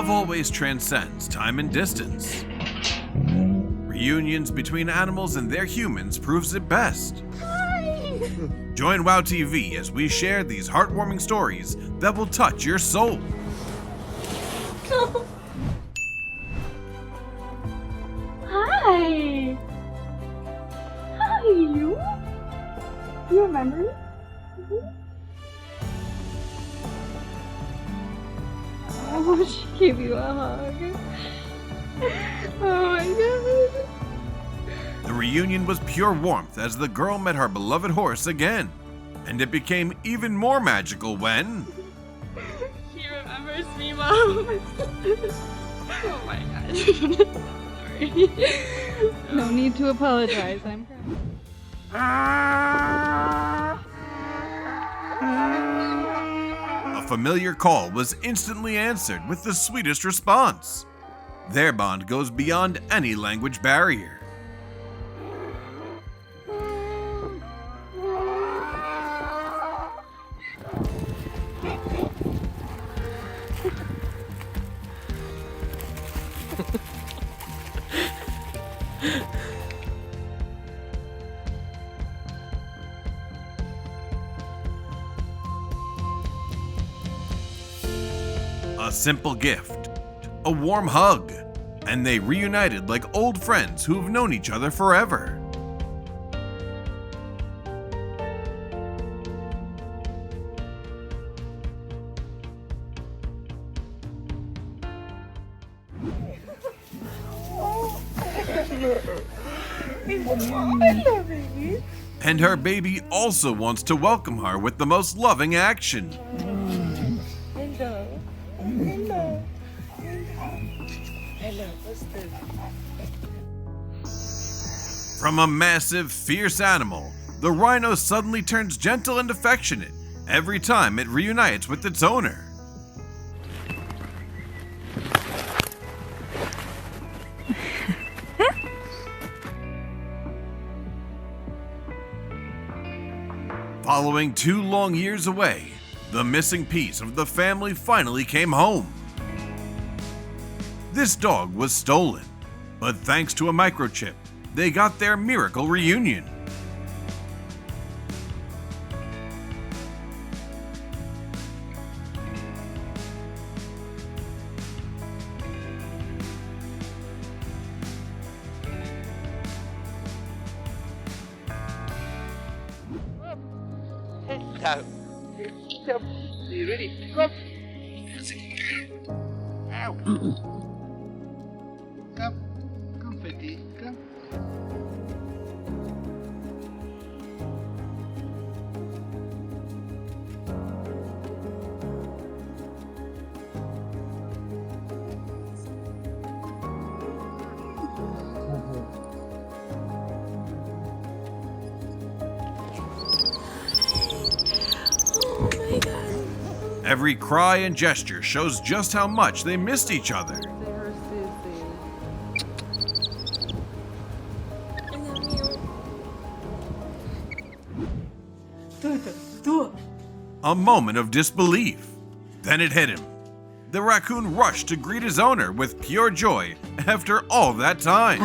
Love always transcends time and distance. Reunions between animals and their humans proves it best. Join wowtv as we share these heartwarming stories that will touch your soul. Hi! Hi, you? You remember me? Oh, she gave you a hug. Oh my god. The reunion was pure warmth as the girl met her beloved horse again. And it became even more magical when... She remembers me, Mom. Oh my god. Sorry. No need to apologize, I'm proud. A familiar call was instantly answered with the sweetest response. Their bond goes beyond any language barrier. A simple gift, a warm hug, and they reunited like old friends who've known each other forever. And her baby also wants to welcome her with the most loving action. From a massive, fierce animal, the rhino suddenly turns gentle and affectionate every time it reunites with its owner. Following 2 long years away, the missing piece of the family finally came home. This dog was stolen, but thanks to a microchip, they got their miracle reunion. Hello. You ready? Come. Ow. Come, Fetty, come. Every cry and gesture shows just how much they missed each other. A moment of disbelief. Then it hit him. The raccoon rushed to greet his owner with pure joy after all that time.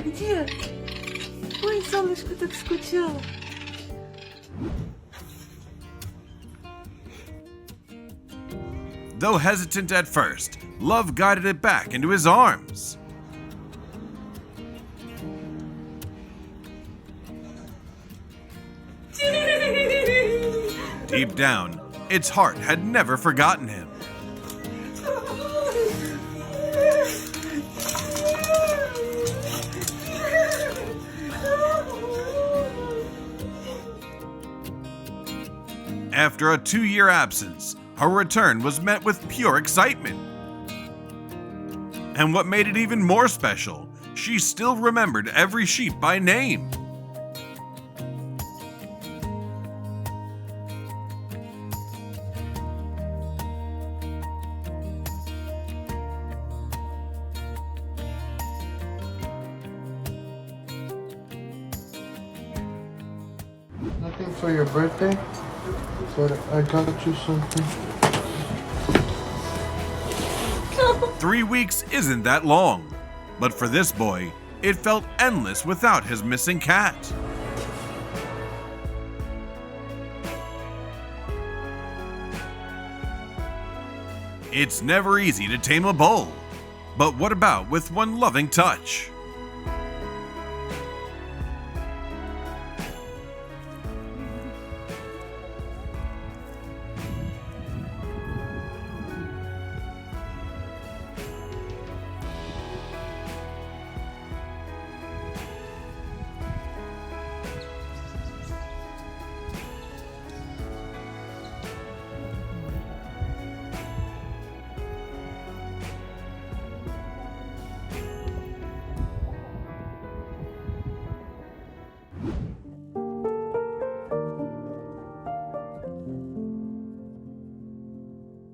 Где? Ой, солнышко, так скучала. Though hesitant at first, Love guided it back into his arms. Deep down, its heart had never forgotten him. After a 2-year absence, her return was met with pure excitement. And what made it even more special, she still remembered every sheep by name. something for your birthday? So I got you something. 3 weeks isn't that long, but for this boy, it felt endless without his missing cat. It's never easy to tame a bull, but what about with one loving touch?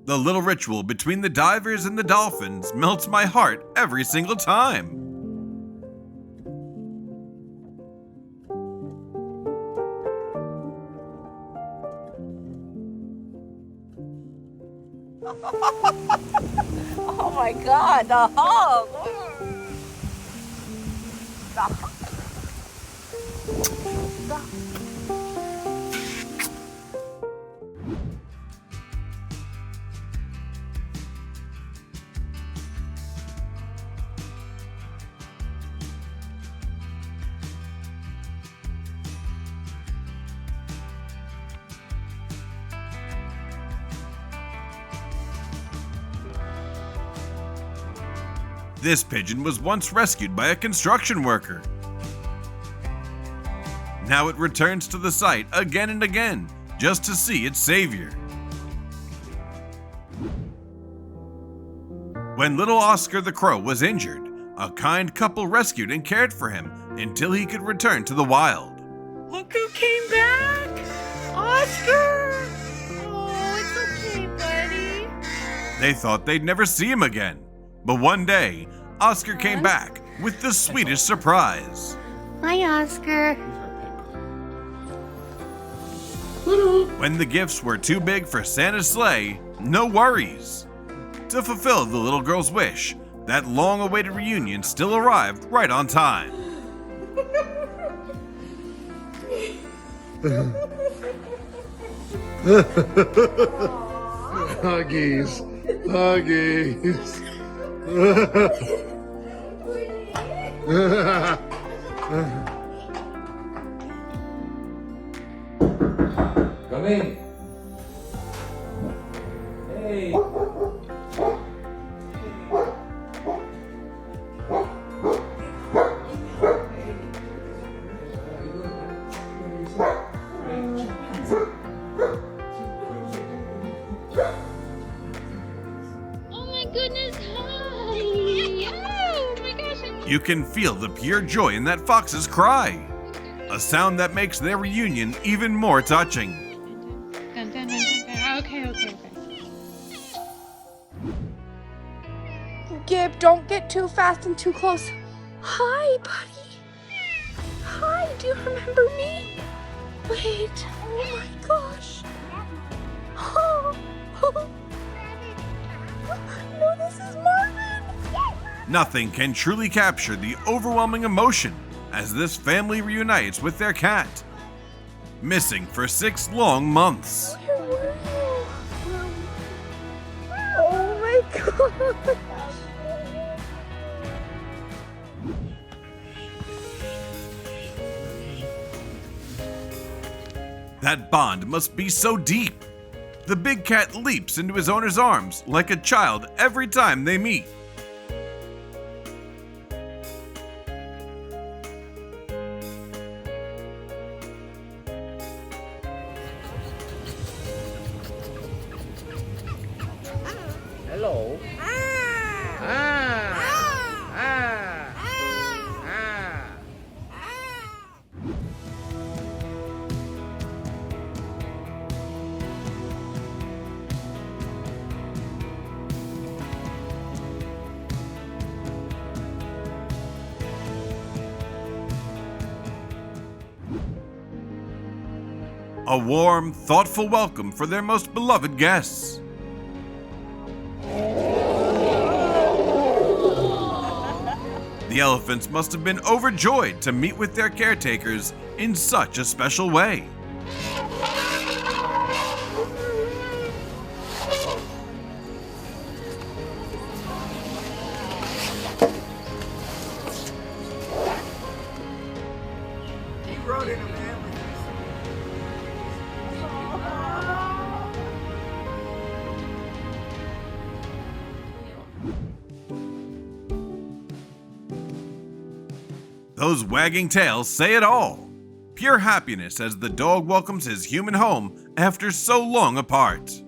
The little ritual between the divers and the dolphins melts my heart every single time. Oh my God, the hug. This pigeon was once rescued by a construction worker. Now it returns to the site again and again, just to see its savior. When little Oscar the crow was injured, a kind couple rescued and cared for him until he could return to the wild. Look who came back! Oscar! Oh, it's okay, buddy. They thought they'd never see him again, but one day, Oscar came back with the sweetest surprise. Hi, Oscar. When the gifts were too big for Santa's sleigh, no worries. To fulfill the little girl's wish, that long-awaited reunion still arrived right on time. Huggies. Huggies. Come in. Hey. You can feel the pure joy in that fox's cry, a sound that makes their reunion even more touching. Dun, dun, dun, dun, dun. Okay. Gib, don't get too fast and too close. Hi, buddy. Hi, do you remember me? Wait, oh my gosh. No, this is Marvin. Nothing can truly capture the overwhelming emotion as this family reunites with their cat, missing for 6 long months. Where were you? Oh my gosh. That bond must be so deep. The big cat leaps into his owner's arms like a child every time they meet. Hello. A warm, thoughtful welcome for their most beloved guests. The elephants must have been overjoyed to meet with their caretakers in such a special way. Those wagging tails say it all. Pure happiness as the dog welcomes his human home after so long apart.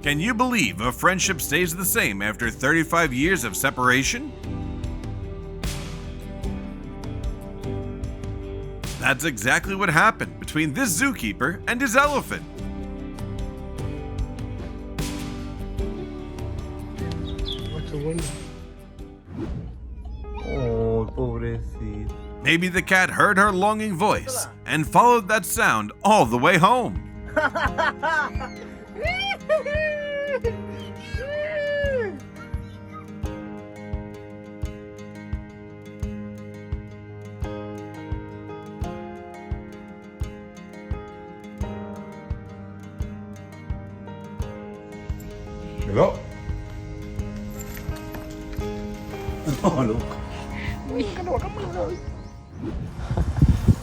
Can you believe a friendship stays the same after 35 years of separation? That's exactly what happened between this zookeeper and his elephant. What's a wonder? Oh, pobrecito. Maybe the cat heard her longing voice and followed that sound all the way home. Hello? Oh, look.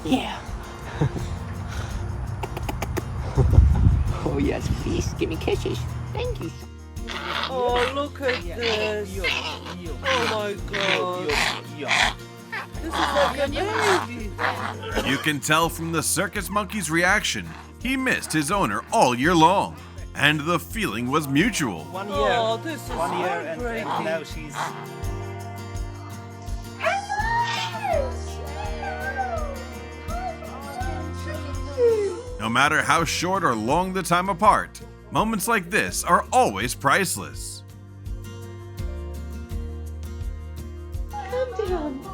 Yeah. Oh, yes, please. Give me kisses. Thank you. Oh, look at this. Oh my god. This is like a baby. You can tell from the circus monkey's reaction, he missed his owner all year long, and the feeling was mutual. 1 year. Oh, this is and heartbreaking. now she's... No matter how short or long the time apart, moments like this are always priceless. Calm down.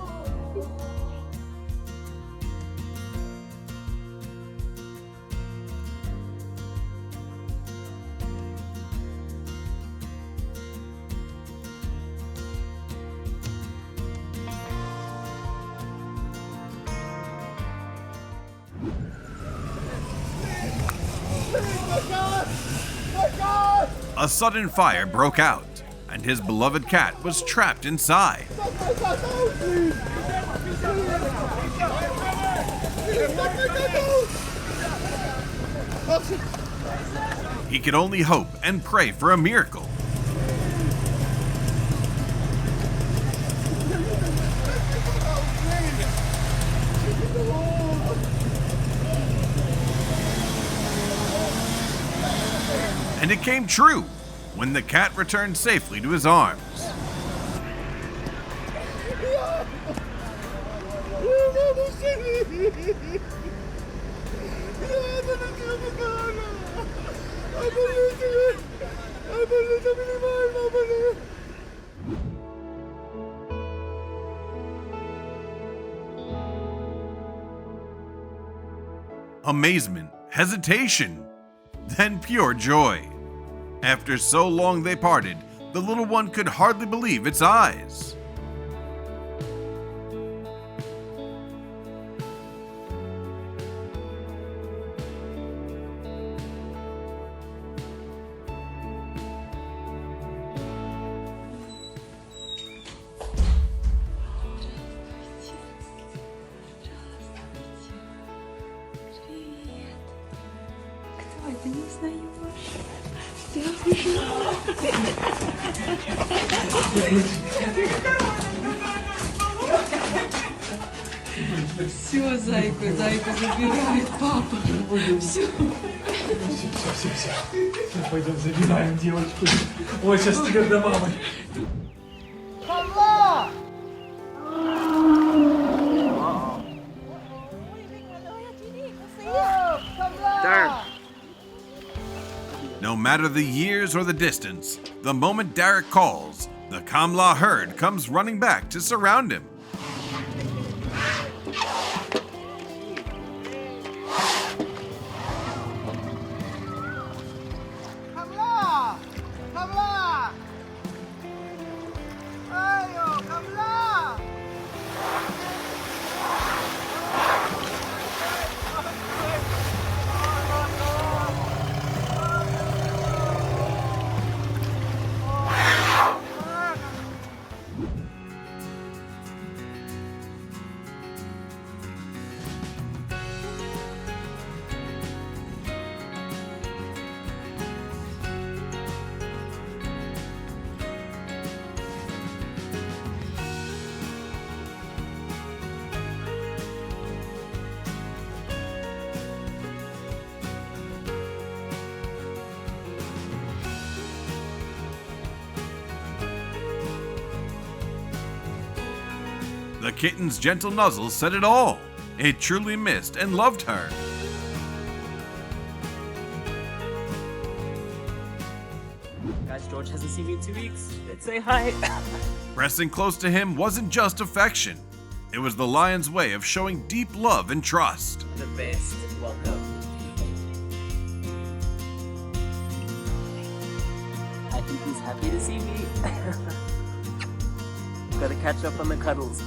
A sudden fire broke out, and his beloved cat was trapped inside. He could only hope and pray for a miracle. And it came true when the cat returned safely to his arms. Amazement, hesitation, then pure joy. After so long they parted, the little one could hardly believe its eyes. Ты не узнаешь? Ты обижена. Все, зайку забирает папа. Все. Пойдем забираем девочку. Ой, сейчас тебя до мамы. No matter the years or the distance, the moment Derek calls, the Kamla herd comes running back to surround him. The kitten's gentle nuzzle said it all. It truly missed and loved her. Guys, George hasn't seen me in 2 weeks. Let's say hi. Pressing close to him wasn't just affection. It was the lion's way of showing deep love and trust. The best. Welcome. I think he's happy to see me. Gotta catch up on the cuddles.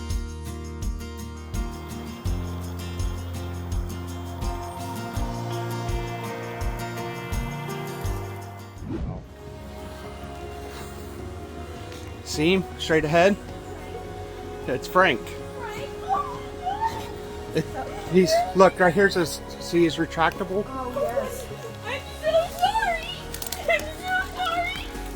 See? Straight ahead. It's Frank. He's, look, right here's his, see his retractable?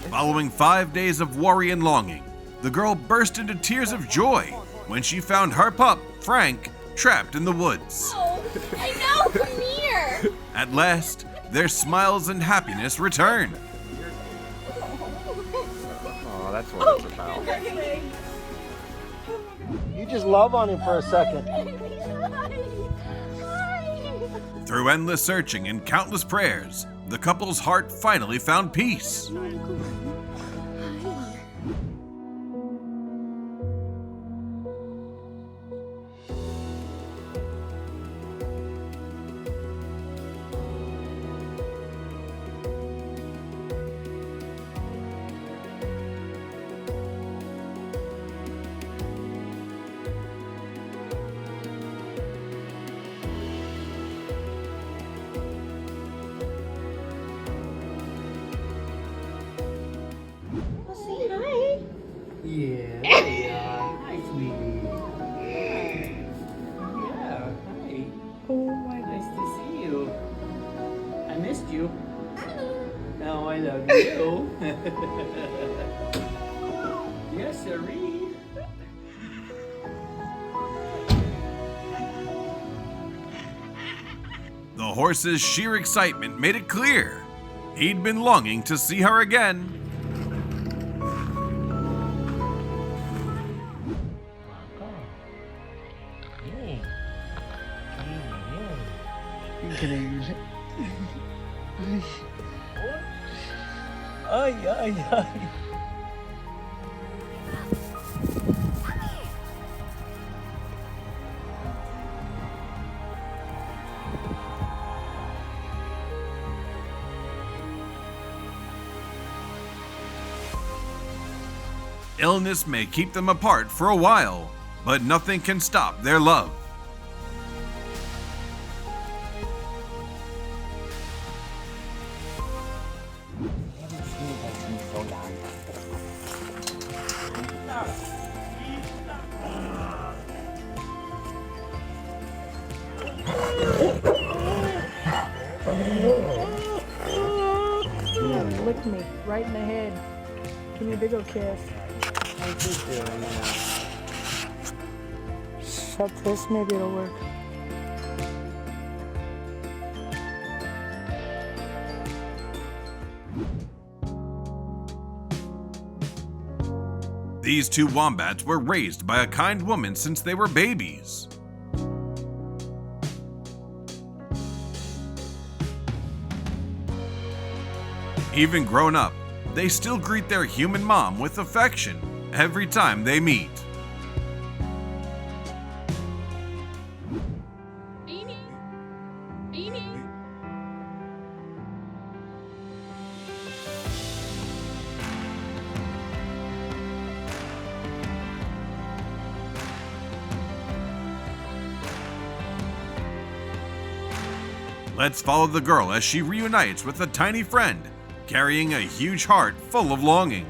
Following 5 days of worry and longing, the girl burst into tears of joy when she found her pup, Frank, trapped in the woods. Oh, I know, come here. At last, their smiles and happiness returned. Oh, that's what it's about. You just love on him for a second. Through endless searching and countless prayers, the couple's heart finally found peace. Yeah. Hi, sweetie. Yeah. Hi. Oh my. Nice to see you. I missed you. Now I love you. Yes, sirree. The horse's sheer excitement made it clear he'd been longing to see her again. Ay, ay, ay. Illness may keep them apart for a while, but nothing can stop their love. Lick me right in the head. Give me a big old kiss. Shut this, maybe it'll work. These two wombats were raised by a kind woman since they were babies. Even grown up, they still greet their human mom with affection every time they meet. Let's follow the girl as she reunites with a tiny friend, carrying a huge heart full of longing.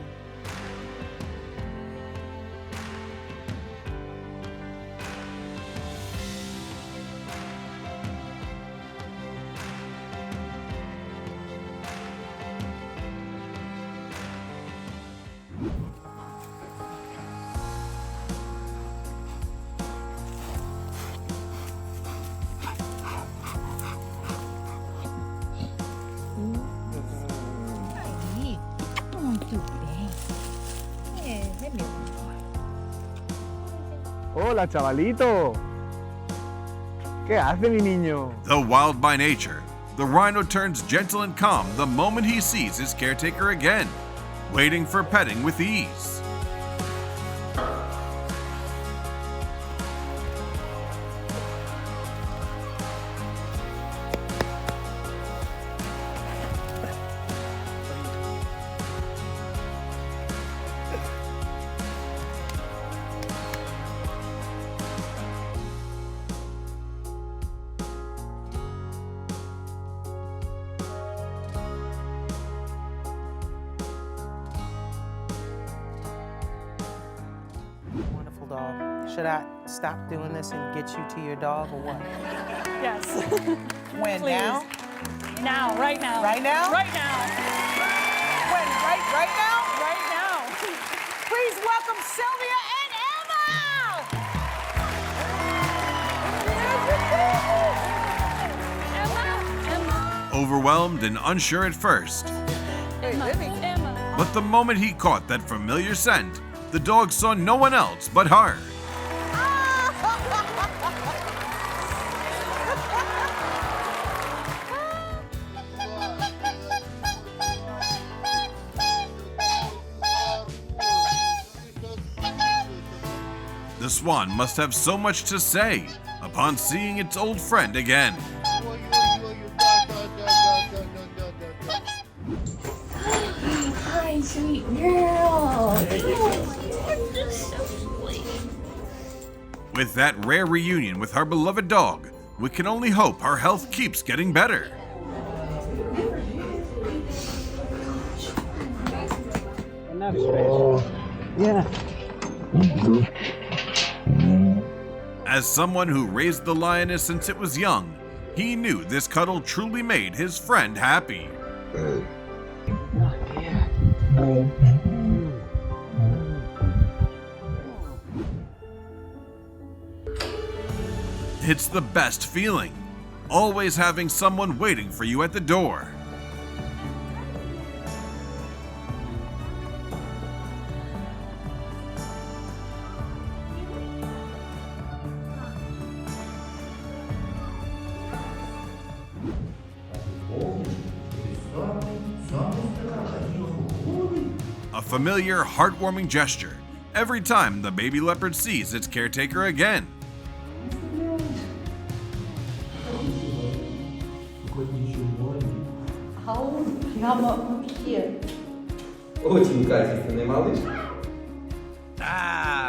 Hola, chavalito. ¿Qué hace mi niño? Though wild by nature, the rhino turns gentle and calm the moment he sees his caretaker again, waiting for petting with ease. Dog. Should I stop doing this and get you to your dog or what? Yes. When? Please. Now? Now, right now. Right now? Right now. When? Right now? Right now. Please welcome Sylvia and Emma! Overwhelmed and unsure at first, Emma. but the moment he caught that familiar scent, the dog saw no one else but her. The swan must have so much to say upon seeing its old friend again. Hi, sweet girl. You're so sweet. With that rare reunion with her beloved dog, we can only hope her health keeps getting better. Enough space. Yeah. As someone who raised the lioness since it was young, he knew this cuddle truly made his friend happy. It's the best feeling, always having someone waiting for you at the door. A familiar, heartwarming gesture every time the baby leopard sees its caretaker again. Очень качественный малыш.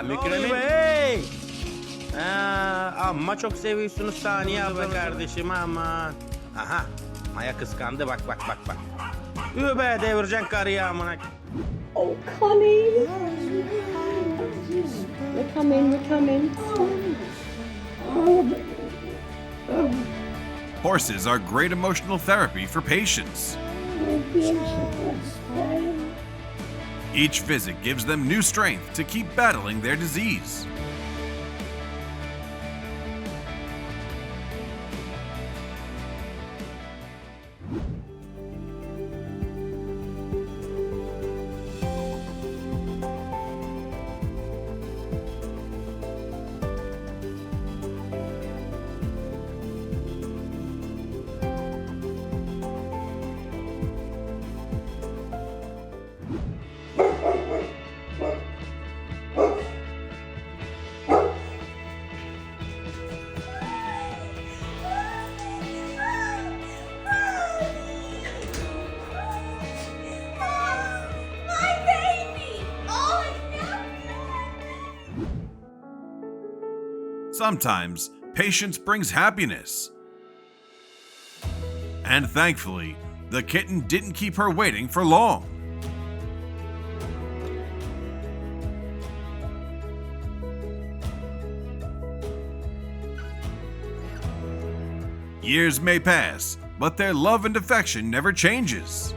Mükremin. Amma çok seviyorsunuz Saniye abla kardeşim aman. Aha, Maya kıskandı bak. Übe devireceksin karıyı amına. Oh, Connie. We're coming. Horses are great emotional therapy for patients. Each visit gives them new strength to keep battling their disease. Sometimes patience brings happiness. And thankfully, the kitten didn't keep her waiting for long. Years may pass, but their love and affection never changes.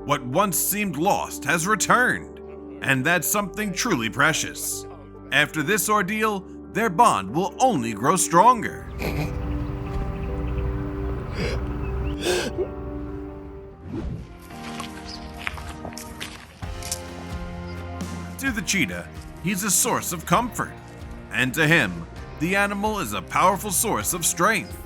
What once seemed lost has returned, and that's something truly precious. After this ordeal, their bond will only grow stronger. To the cheetah, he's a source of comfort, and to him, the animal is a powerful source of strength.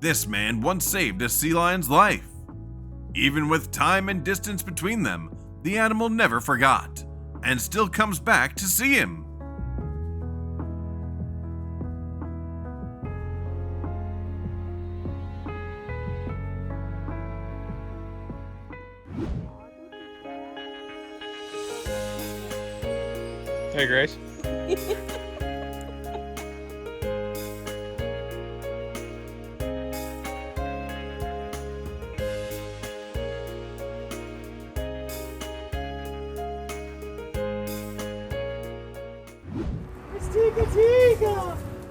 This man once saved a sea lion's life. Even with time and distance between them, the animal never forgot, and still comes back to see him. Hey, Grace.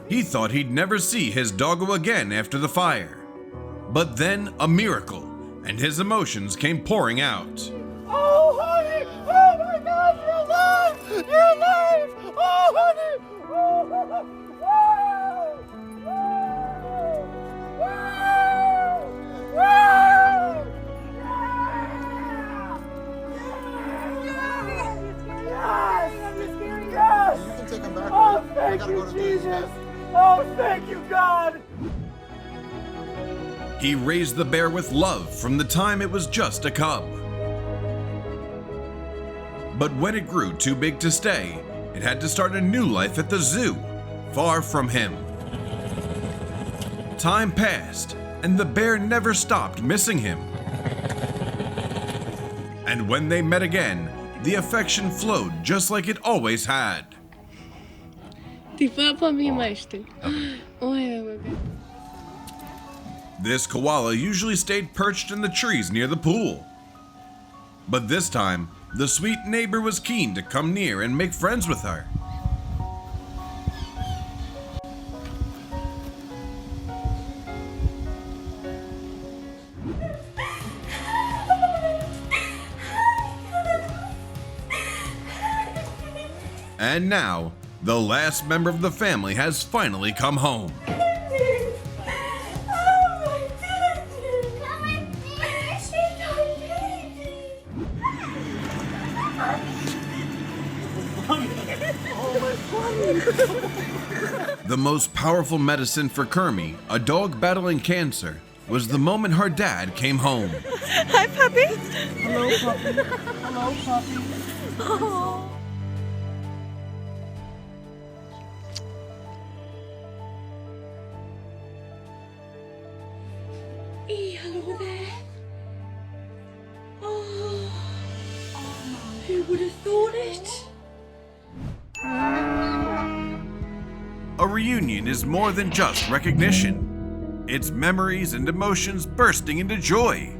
He thought he'd never see his doggo again after the fire. But then a miracle, and his emotions came pouring out. Oh, honey! Oh my God, you're alive! You're alive! Oh, honey! Oh, wow! Wow! Wow! Yes! You can take him back. Oh, thank you, Jesus! Oh, thank you, God! He raised the bear with love from the time it was just a cub. But when it grew too big to stay, it had to start a new life at the zoo, far from him. Time passed, and the bear never stopped missing him. And when they met again, the affection flowed just like it always had. This koala usually stayed perched in the trees near the pool. But this time, the sweet neighbor was keen to come near and make friends with her. And now, the last member of the family has finally come home. The most powerful medicine for Kermie, a dog battling cancer, was the moment her dad came home. Hi, puppy. Hello, puppy. Hello, puppy. Oh. Hey, hello there. Oh, who would have thought it? A reunion is more than just recognition. It's memories and emotions bursting into joy.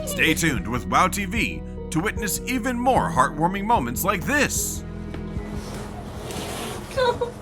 Stay tuned with wowtv to witness even more heartwarming moments like this. Oh.